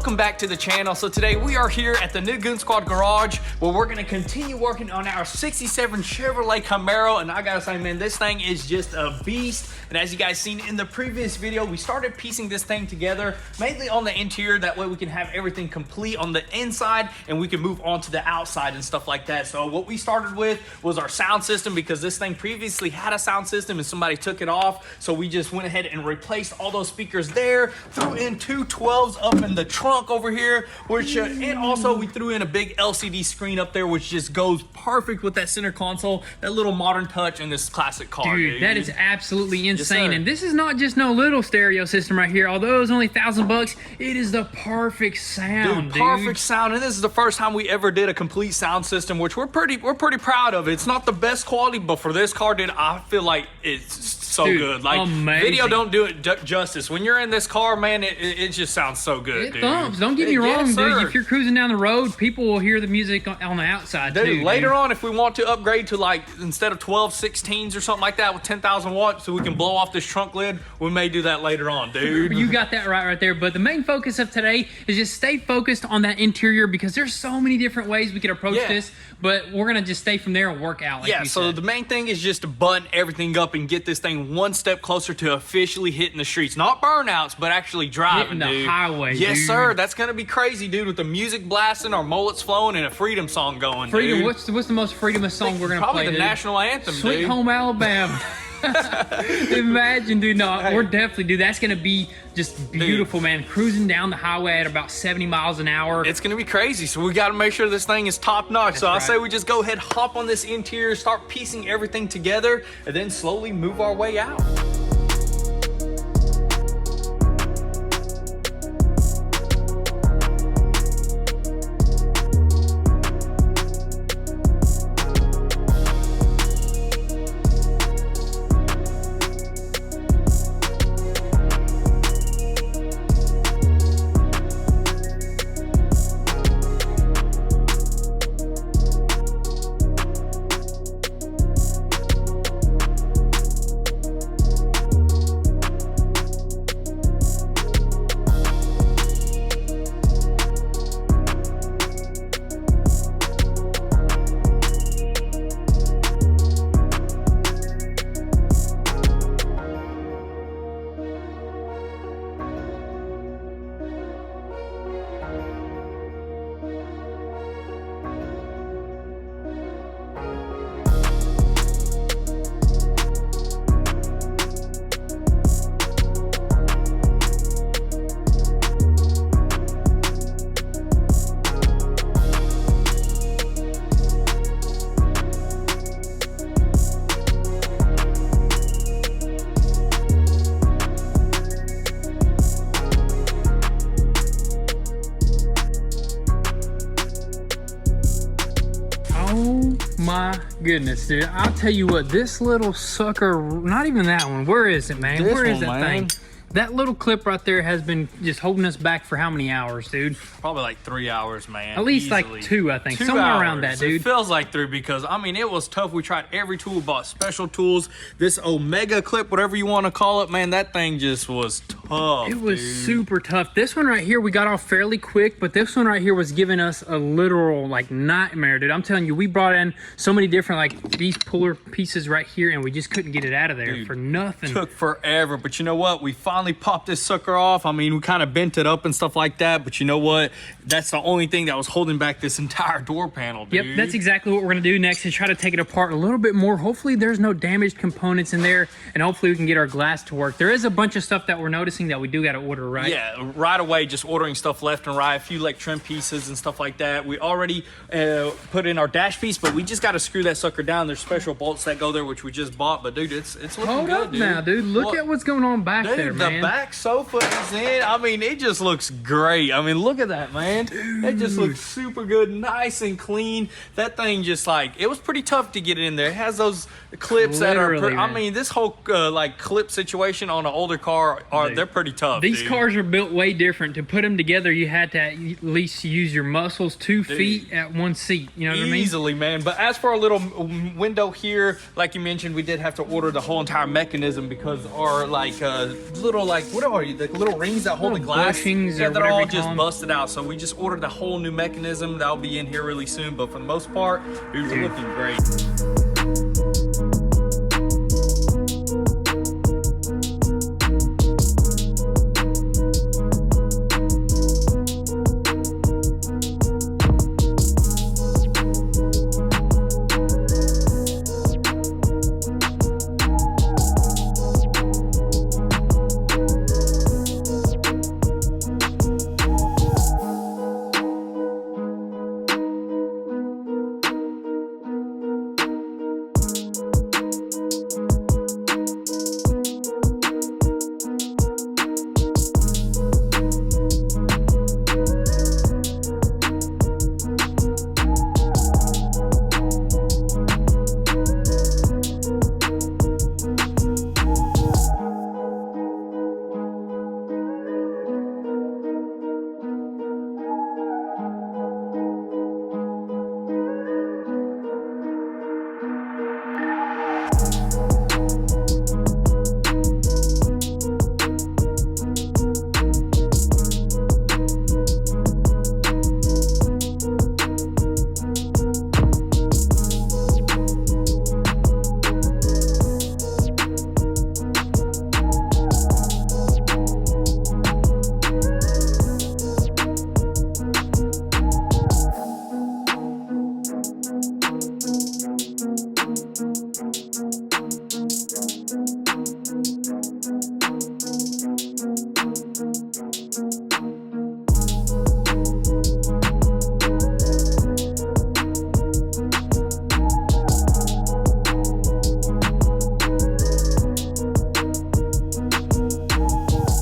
welcome back to the channel. So today we are here at the new Goon Squad garage where we're going to continue working on our 67 Chevrolet Camaro, and I gotta say, man, this thing is just a beast. And as you guys seen in the previous video, we started piecing this thing together mainly on the interior, that way we can have everything complete on the inside and we can move on to the outside and stuff like that. So what we started with was our sound system, because this thing previously had a sound system and somebody took it off, so we just went ahead and replaced all those speakers there, threw in two 12s up in the trunk over here, which and also we threw in a big LCD screen up there, which just goes perfect with that center console, that little modern touch in this classic car. Dude, that is absolutely insane. Yes, and this is not just no little stereo system right here. Although it was only $1,000, it is the perfect sound, dude. Perfect sound. And this is the first time we ever did a complete sound system, which we're pretty proud of. It's not the best quality, but for this car, dude, I feel like it's so good. Like, amazing. Video don't do it justice. When you're in this car, man, it just sounds so good, It thumps. Don't get me wrong, dude. If you're cruising down the road, people will hear the music on the outside, dude, too. Later on, if we want to upgrade to, like, instead of 12 16s or something like that with 10,000 watts so we can blow off this trunk lid, we may do that later on, dude. You got that right there. But the main focus of today is just stay focused on that interior, because there's so many different ways we could approach this, but we're going to just stay from there and work out, like you so said. The main thing is just to button everything up and get this thing one step closer to officially hitting the streets. Not burnouts, but actually driving, hitting the highway, Yes, dude. sir. That's going to be crazy, dude, with the music blasting, our mullets flowing, and a freedom song going, Freedom, dude. what's the most freedomist song we're going to play, Probably the dude? national anthem, Sweet dude. Home Alabama. Imagine, dude. No, we're definitely, dude. That's gonna be just beautiful, man. Cruising down the highway at about 70 miles an hour. It's gonna be crazy. So we got to make sure this thing is top notch. So I say we just go ahead, hop on this interior, start piecing everything together, and then slowly move our way out. My goodness, dude. I'll tell you what, this little sucker, not even that one. Where is it, man? Where is that thing? That little clip right there has been just holding us back for how many hours, dude? Probably like 3 hours, man. At least easily. Like 2, I think. Somewhere around that, dude. It feels like 3 because, I mean, it was tough. We tried every tool, bought special tools. This Omega clip, whatever you want to call it, man, that thing just was tough. It was super tough. This one right here, we got off fairly quick, but this one right here was giving us a literal, like, nightmare, dude. I'm telling you, we brought in so many different, like, these puller pieces right here, and we just couldn't get it out of there for nothing. It took forever, but you know what? We finally popped this sucker off. I mean, we kind of bent it up and stuff like that, but you know what? That's the only thing that was holding back this entire door panel, dude. Yep, that's exactly what we're gonna do next, is try to take it apart a little bit more. Hopefully there's no damaged components in there, and hopefully we can get our glass to work. There is a bunch of stuff that we're noticing that we do gotta order, right? Yeah, right away, just ordering stuff left and right, a few like trim pieces and stuff like that. We already put in our dash piece, but we just gotta screw that sucker down. There's special bolts that go there, which we just bought, but dude, it's looking good, dude. Hold up now, dude. Look at what's going on back there, man. The back sofa is in. I mean, it just looks great. I mean, look at that, man. Dude. It just looks super good, nice and clean. That thing just like, it was pretty tough to get it in there. It has those clips that are, I mean, this whole like clip situation on an older car, they're pretty tough. These dude. cars are built way different. To put them together, you had to at least use your muscles, 2 feet at one seat. You know what I mean? Easily, man. But as for our little window here, like you mentioned, we did have to order the whole entire mechanism because our little what are you? The little rings that hold the glass, bushings yeah, or they're whatever all you call just them. busted out. So we just ordered a whole new mechanism that'll be in here really soon. But for the most part, dude, we're looking great.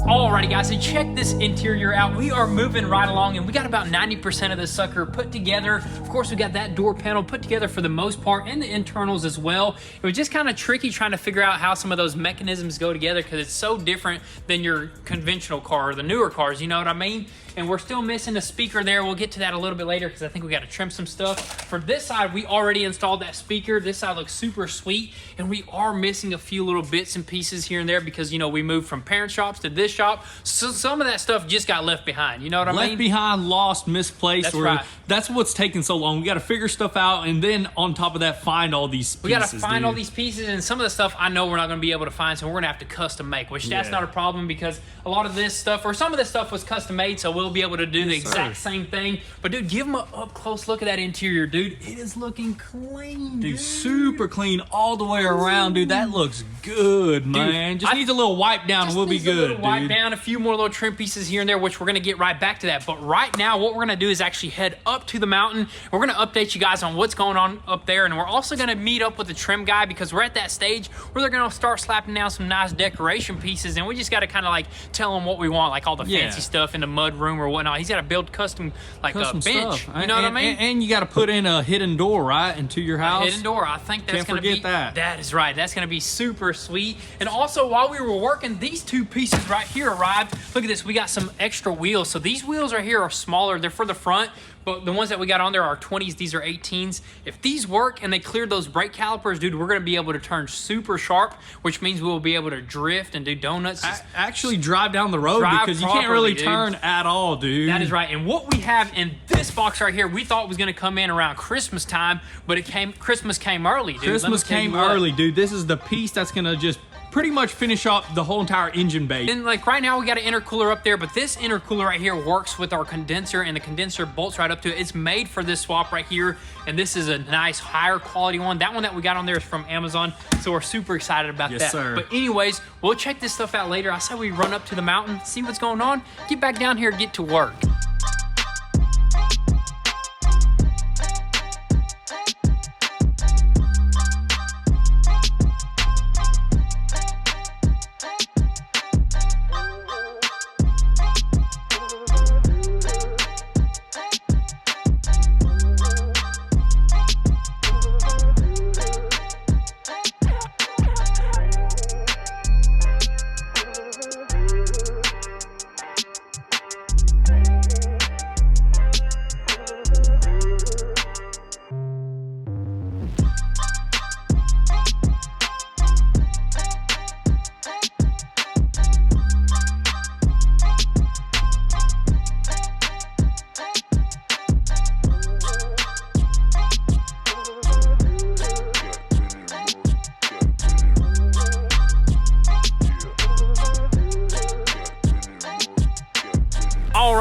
Alrighty guys, so check this interior out. We are moving right along and we got about 90% of this sucker put together. Of course, we got that door panel put together for the most part and the internals as well. It was just kind of tricky trying to figure out how some of those mechanisms go together because it's so different than your conventional car or the newer cars, you know what I mean? And we're still missing the speaker there. We'll get to that a little bit later because I think we got to trim some stuff. For this side, we already installed that speaker. This side looks super sweet and we are missing a few little bits and pieces here and there because, you know, we moved from parent shops to this shop. So some of that stuff just got left behind. You know what I mean? Left behind, lost, misplaced. That's right. That's what's taking so long. We got to figure stuff out, and then on top of that, find all these pieces. We got to find all these pieces, and some of the stuff I know we're not going to be able to find, so we're going to have to custom make, which that's not a problem because a lot of this stuff, or some of this stuff was custom made, so we'll be able to do the exact same thing. But dude, give them an up close look at that interior, dude. It is looking clean, dude. Super clean all the way around, dude. That looks good, man. Just needs a little wipe down and we'll be good, dude. Wipe down, a few more little trim pieces here and there, which we're going to get right back to that. But right now, what we're going to do is actually head up to the mountain. We're going to update you guys on what's going on up there, and we're also going to meet up with the trim guy because we're at that stage where they're going to start slapping down some nice decoration pieces, and we just got to kind of like tell them what we want, like all the fancy stuff in the mud room or whatnot. He's got to build custom like a bench. Stuff. You know what I mean? And you got to put in a hidden door, right, into your house. Hidden door. I think that's going to be. Can't forget that. That is right. That's going to be super sweet. And also, while we were working, these two pieces right here arrived. Look at this. We got some extra wheels. So these wheels right here are smaller. They're for the front. But the ones that we got on there are 20s. These are 18s. If these work and they cleared those brake calipers, dude, we're going to be able to turn super sharp, which means we'll be able to drift and do donuts. Actually drive down the road because you can't really turn at all, dude. That is right. And what we have in this box right here, we thought was going to come in around Christmas time, but Christmas came early, dude. Christmas came early, dude. This is the piece that's going to just pretty much finish off the whole entire engine bay. And like right now we got an intercooler up there, but this intercooler right here works with our condenser, and the condenser bolts right up to it. It's made for this swap right here, and this is a nice higher quality one. That one that we got on there is from Amazon, so we're super excited about that. Sir. But anyways, we'll check this stuff out later. I said we run up to the mountain, see what's going on, get back down here, get to work.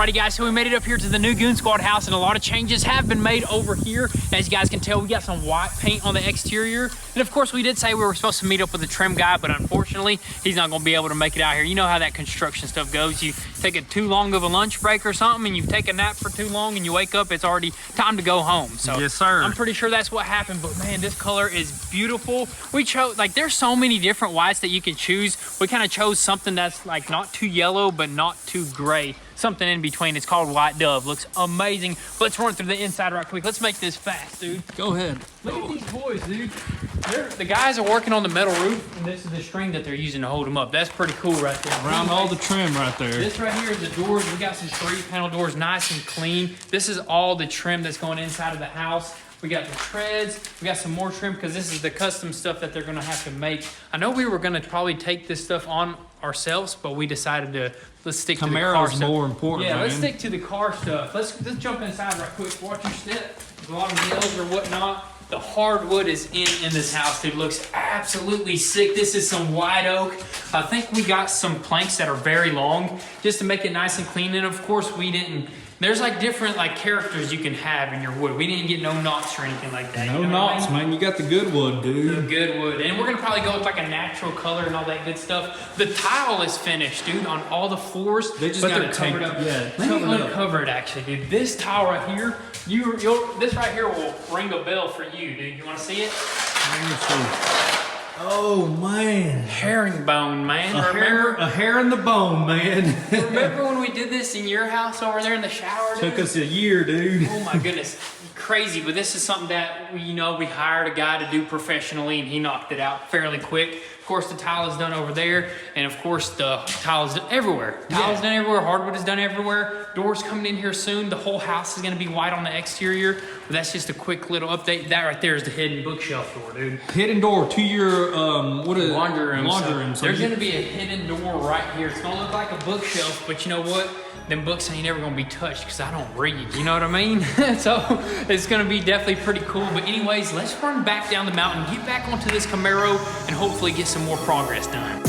Alrighty guys, so we made it up here to the new Goon Squad house, and a lot of changes have been made over here. As you guys can tell, we got some white paint on the exterior. And of course, we did say we were supposed to meet up with the trim guy, but unfortunately, he's not gonna be able to make it out here. You know how that construction stuff goes. You take it too long of a lunch break or something, and you take a nap for too long, and you wake up, it's already time to go home. So yes, sir. I'm pretty sure that's what happened, but man, this color is beautiful. We chose, like, there's so many different whites that you can choose. We kind of chose something that's like not too yellow, but not too gray. Something in between. It's called White Dove. Looks amazing. Let's run through the inside right quick. Let's make this fast, dude. Go ahead. Look at these boys, dude. The guys are working on the metal roof, and this is the string that they're using to hold them up. That's pretty cool right there. Around all the trim right there. This right here is the doors. We got some 3-panel doors, nice and clean. This is all the trim that's going inside of the house. We got the treads. We got some more trim because this is the custom stuff that they're going to have to make. I know we were going to probably take this stuff on ourselves, but we decided to let's stick to the car stuff. Camaro's more important, Yeah, man. let's stick to the car stuff. Let's jump inside right quick. Watch your step. There's a lot of nails or whatnot. The hardwood is in this house, dude. Looks absolutely sick. This is some white oak. I think we got some planks that are very long just to make it nice and clean. And of course, we didn't. There's like different like characters you can have in your wood. We didn't get no knots or anything like that. No you know knots, man. You got the good wood, The dude. good wood. And we're gonna probably go with like a natural color and all that good stuff. The tile is finished, dude, on all the floors. They just but gotta they're covered take- up. yeah, Let me cover it up. uncover it actually, dude. This tile right here, this right here will ring a bell for you, dude. You wanna see it? Let me see. Oh, man. Herringbone, man. A hair in the bone, man. Remember when we did this in your house over there in the shower, dude? Took us a year, dude. Oh my goodness, crazy. But this is something that we hired a guy to do professionally, and he knocked it out fairly quick. Of course, the tile is done over there, and of course, the tile is done everywhere. Tile is done everywhere, hardwood is done everywhere. Doors coming in here soon. The whole house is gonna be white on the exterior. But that's just a quick little update. That right there is the hidden bookshelf door, dude. Hidden door to your, what is it? Laundry room. Laundry room. So there's gonna be a hidden door right here. It's gonna look like a bookshelf, but you know what? Them books ain't ever gonna be touched because I don't read, you know what I mean? So it's gonna be definitely pretty cool. But anyways, let's run back down the mountain, get back onto this Camaro, and hopefully get some more progress done.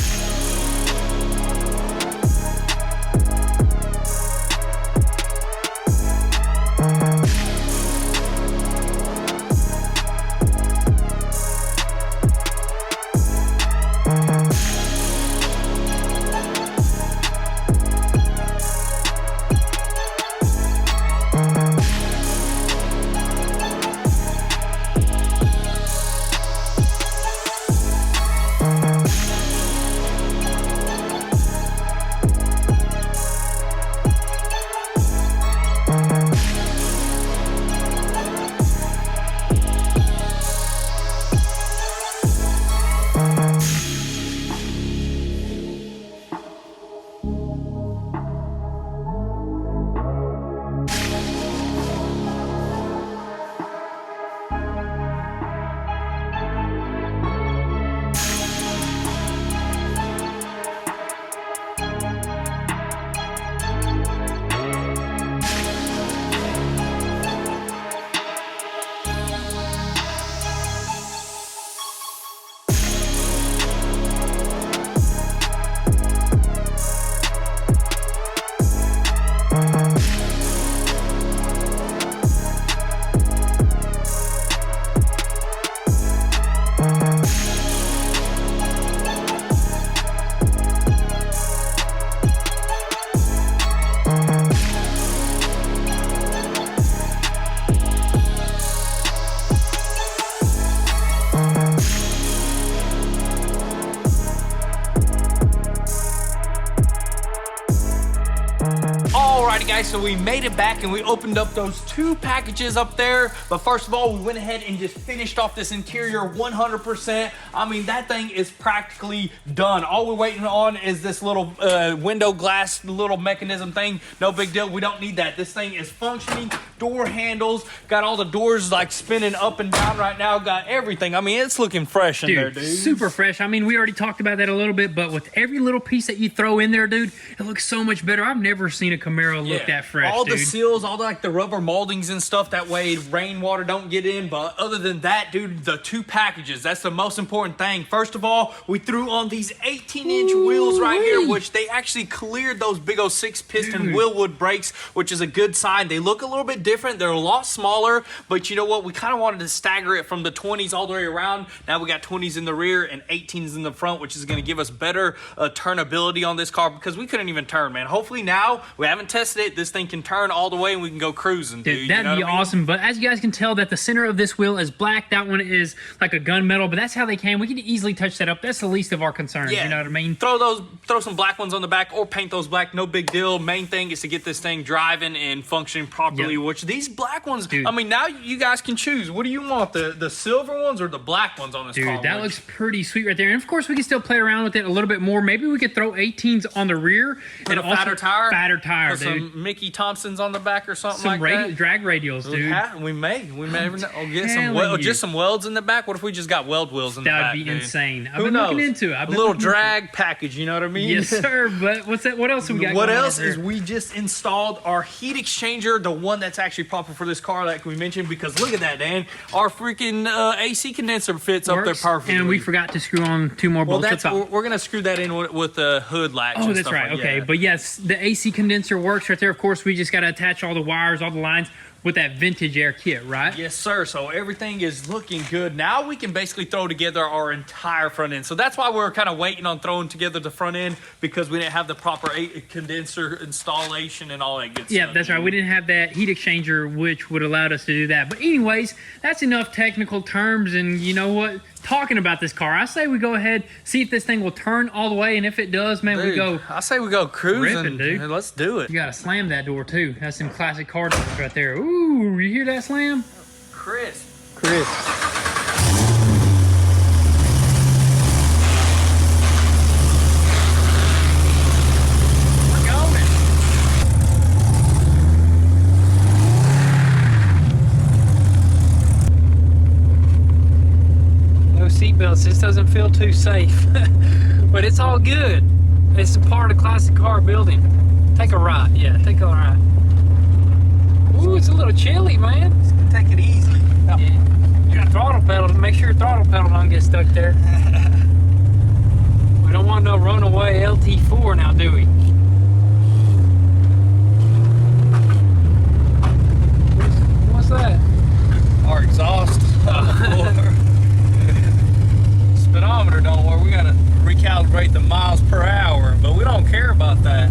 Alrighty guys, so we made it back and we opened up those 2 packages up there. But first of all, we went ahead and just finished off this interior 100%. I mean, that thing is practically done. All we're waiting on is this little window glass little mechanism thing. No big deal, we don't need that. This thing is functioning. Door handles, got all the doors like spinning up and down right now, got everything. I mean, it's looking fresh in there, dude. Super fresh. I mean, we already talked about that a little bit, but with every little piece that you throw in there, dude, it looks so much better. I've never seen a Camaro look that fresh, all dude. the seals, all the, like the rubber moldings and stuff, that way rainwater don't get in. But other than that, dude, the 2 packages, that's the most important thing. First of all, we threw on these 18-inch wheels right here, which they actually cleared those big old 6-piston Willwood brakes, which is a good sign. They look a little bit different. They're a lot smaller, but you know what? We kind of wanted to stagger it from the 20s all the way around. Now we got 20s in the rear and 18s in the front, which is going to give us better turnability on this car, because we couldn't even turn, man. Hopefully now, we haven't tested it, this thing can turn all the way and we can go cruising, dude. That'd be awesome. But as you guys can tell, that the center of this wheel is black. That one is like a gunmetal, but that's how they came. We can easily touch that up. That's the least of our concerns. Yeah. You know what I mean? Throw some black ones on the back or paint those black. No big deal. Main thing is to get this thing driving and functioning properly, which these black ones, dude, I mean, now you guys can choose. What do you want? The silver ones or the black ones on this car? Dude, that looks pretty sweet right there. And of course, we can still play around with it a little bit more. Maybe we could throw 18s on the rear. And a fatter tire? Fatter tire, Put dude. Some Mickey Thompsons on the back or something some like that. Drag radials, dude. We may never know. Get some just some welds in the back. What if we just got weld wheels in the back? That would be insane. Who knows? Looking into it. A little drag package, you know what I mean? Yes, sir. But what's that? What else we got? What else is we just installed our heat exchanger, the one that's actually proper for this car, like we mentioned. Because look at that, Dan. Our freaking AC condenser fits up there perfectly. And we forgot to screw on 2 more bolts. We're gonna screw that in with the hood latch. Oh, that's right. Okay, but yes, the AC condenser works right there. Of course, we just got to attach all the wires, all the lines with that vintage air kit, right? Yes, sir. So everything is looking good. Now we can basically throw together our entire front end. So that's why we're kind of waiting on throwing together the front end, because we didn't have the proper condenser installation and all that good stuff. Yeah, that's right. We didn't have that heat exchanger, which would allow us to do that. But anyways, that's enough technical terms. And you know what? Talking about this car, I say we go ahead, see if this thing will turn all the way, and if it does, man, dude, we go. I say we go cruising, ripping, dude. Let's do it. You gotta slam that door too. That's some classic car doors right there. Ooh, you hear that slam? Chris. Seatbelts. This doesn't feel too safe, but it's all good. It's a part of classic car building. Take a ride. Yeah, take a ride. Ooh, it's a little chilly, man. Just take it easy. Yeah. You got throttle pedal to make sure your throttle pedal don't get stuck there. We don't want no runaway LT4 now, do we? What's that? Our exhaust. Speedometer don't work. We gotta recalibrate the miles per hour, but we don't care about that.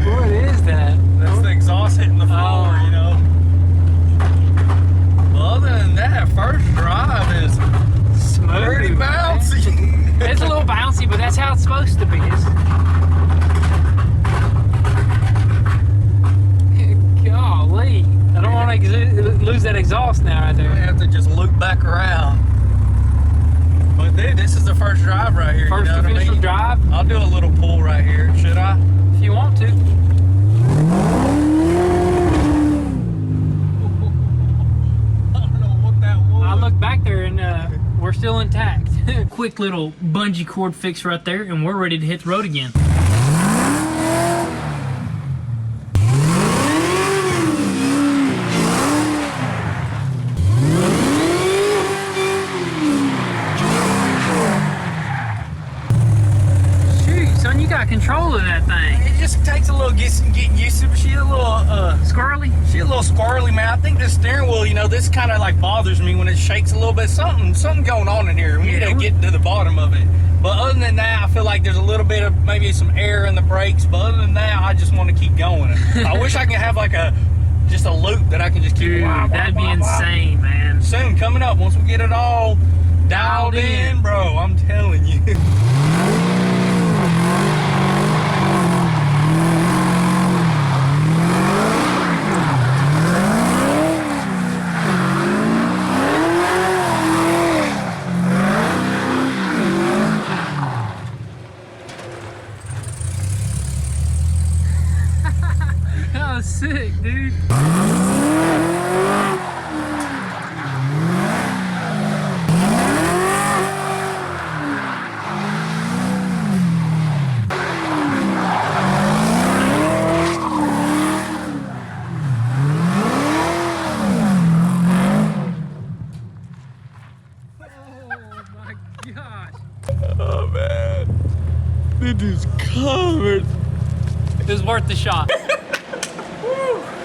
What is that? That's the exhaust hitting the floor, you know. Well, other than that, first drive is Smooth, pretty bouncy. It's a little bouncy, but that's how it's supposed to be. Golly. I don't want to lose that exhaust now right there. We have to just loop back around. But dude, this is the first drive right here. First official drive? I'll do a little pull right here. Should I? If you want to. I don't know what that was. I look back there and we're still intact. Quick little bungee cord fix right there, and we're ready to hit the road again. Shoot, son, you got control of that thing. It just takes a little getting used to. But she's a little Squirrely? she's a little squirrely, man. I think this steering wheel, you know, this kind of like bothers me when it shakes a little bit. Something going on in here. We need to get to the bottom of it. But other than that, I feel like there's a little bit of maybe some air in the brakes. But other than that, I just want to keep going. I wish I could have like just a loop that I can just keep. Dude, that'd be insane, man. Soon, coming up, once we get it all dialed in, bro, I'm telling you. That was sick, dude. It is covered. It was worth the shot.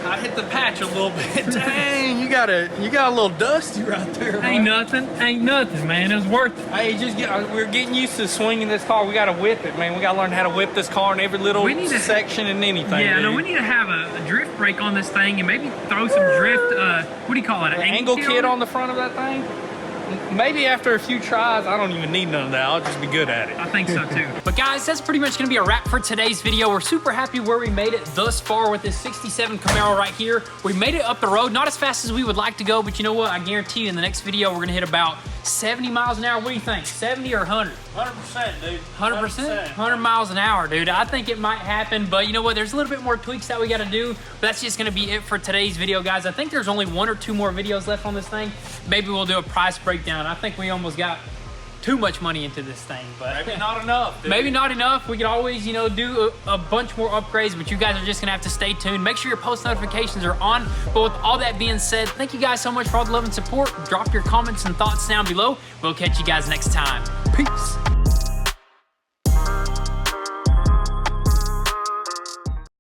I hit the patch a little bit. Dang, you got a little dusty right there. Ain't nothing, man. It was worth it. Hey, we're getting used to swinging this car. We gotta whip it, man. We gotta learn how to whip this car in every little section and anything. Yeah, dude. no, we need to have a drift brake on this thing and maybe throw some drift. What do you call it? An angle kit on the front of that thing. Maybe after a few tries, I don't even need none of that. I'll just be good at it. I think so too. But guys, that's pretty much gonna be a wrap for today's video. We're super happy where we made it thus far with this 67 Camaro right here. We made it up the road, not as fast as we would like to go, but you know what? I guarantee you in the next video, we're gonna hit about 70 miles an hour. What do you think? 70 or 100? 100%, dude. 100%? 100 miles an hour, dude. I think it might happen, but you know what? There's a little bit more tweaks that we gotta do, but that's just gonna be it for today's video, guys. I think there's only 1 or 2 more videos left on this thing. Maybe we'll do a price breakdown. I think we almost got too much money into this thing, but maybe not enough, dude. Maybe not enough. We could always, you know, do a bunch more upgrades, but you guys are just gonna have to stay tuned. Make sure your post notifications are on. But with all that being said, thank you guys so much for all the love and support. Drop your comments and thoughts down below. We'll catch you guys next time. Peace.